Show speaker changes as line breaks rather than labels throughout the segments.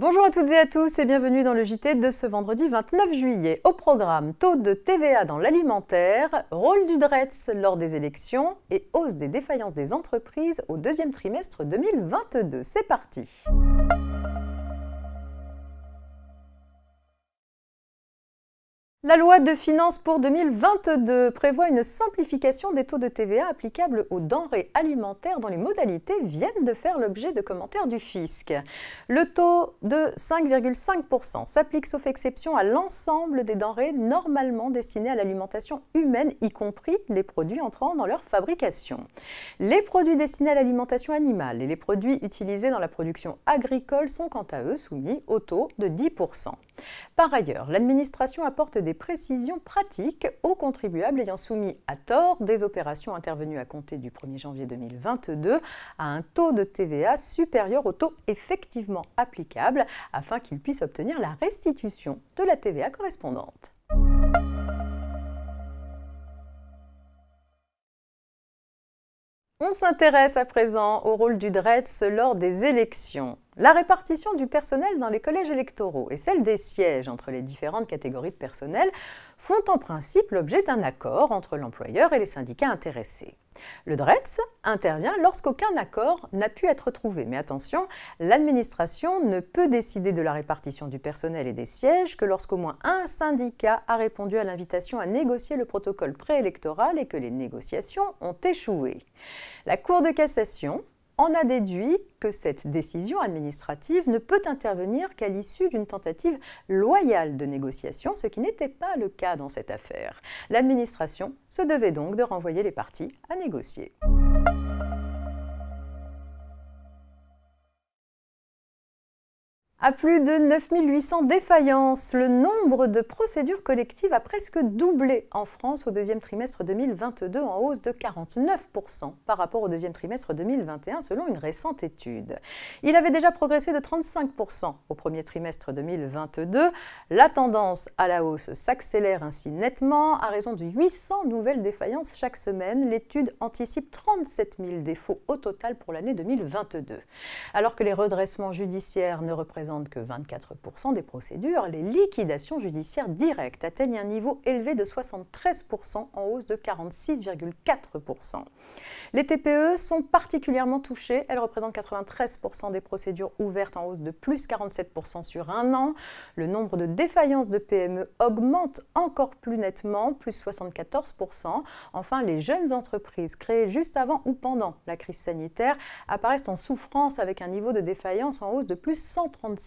Bonjour à toutes et à tous et bienvenue dans le JT de ce vendredi 29 juillet. Au programme, taux de TVA dans l'alimentaire, rôle du DREETS lors des élections et hausse des défaillances des entreprises au deuxième trimestre 2022. C'est parti! La loi de finances pour 2022 prévoit une simplification des taux de TVA applicables aux denrées alimentaires dont les modalités viennent de faire l'objet de commentaires du fisc. Le taux de 5,5% s'applique sauf exception à l'ensemble des denrées normalement destinées à l'alimentation humaine, y compris les produits entrant dans leur fabrication. Les produits destinés à l'alimentation animale et les produits utilisés dans la production agricole sont quant à eux soumis au taux de 10%. Par ailleurs, l'administration apporte des précisions pratiques aux contribuables ayant soumis à tort des opérations intervenues à compter du 1er janvier 2022 à un taux de TVA supérieur au taux effectivement applicable afin qu'ils puissent obtenir la restitution de la TVA correspondante. On s'intéresse à présent au rôle du DREETS lors des élections. La répartition du personnel dans les collèges électoraux et celle des sièges entre les différentes catégories de personnel font en principe l'objet d'un accord entre l'employeur et les syndicats intéressés. Le DREETS intervient lorsqu'aucun accord n'a pu être trouvé. Mais attention, l'administration ne peut décider de la répartition du personnel et des sièges que lorsqu'au moins un syndicat a répondu à l'invitation à négocier le protocole préélectoral et que les négociations ont échoué. La Cour de cassation en a déduit que cette décision administrative ne peut intervenir qu'à l'issue d'une tentative loyale de négociation, ce qui n'était pas le cas dans cette affaire. L'administration se devait donc de renvoyer les parties à négocier. À plus de 9800 défaillances, le nombre de procédures collectives a presque doublé en France au deuxième trimestre 2022, en hausse de 49% par rapport au deuxième trimestre 2021, selon une récente étude. Il avait déjà progressé de 35% au premier trimestre 2022. La tendance à la hausse s'accélère ainsi nettement à raison de 800 nouvelles défaillances chaque semaine. L'étude anticipe 37 000 défauts au total pour l'année 2022. Alors que les redressements judiciaires ne représentent que 24% des procédures, les liquidations judiciaires directes atteignent un niveau élevé de 73% en hausse de 46,4%. Les TPE sont particulièrement touchées, elles représentent 93% des procédures ouvertes en hausse de plus 47% sur un an. Le nombre de défaillances de PME augmente encore plus nettement, plus 74%. Enfin, les jeunes entreprises créées juste avant ou pendant la crise sanitaire apparaissent en souffrance avec un niveau de défaillance en hausse de plus 136%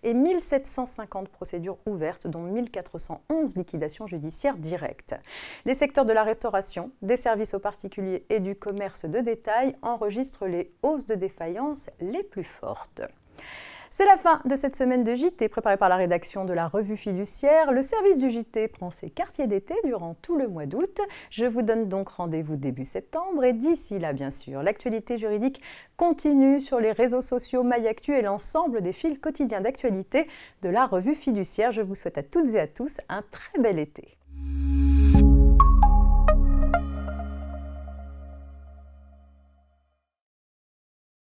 et 1750 procédures ouvertes, dont 1411 liquidations judiciaires directes. Les secteurs de la restauration, des services aux particuliers et du commerce de détail enregistrent les hausses de défaillance les plus fortes. C'est la fin de cette semaine de JT préparée par la rédaction de la Revue Fiduciaire. Le service du JT prend ses quartiers d'été durant tout le mois d'août. Je vous donne donc rendez-vous début septembre et d'ici là, bien sûr, l'actualité juridique continue sur les réseaux sociaux MyActu et l'ensemble des fils quotidiens d'actualité de la Revue Fiduciaire. Je vous souhaite à toutes et à tous un très bel été.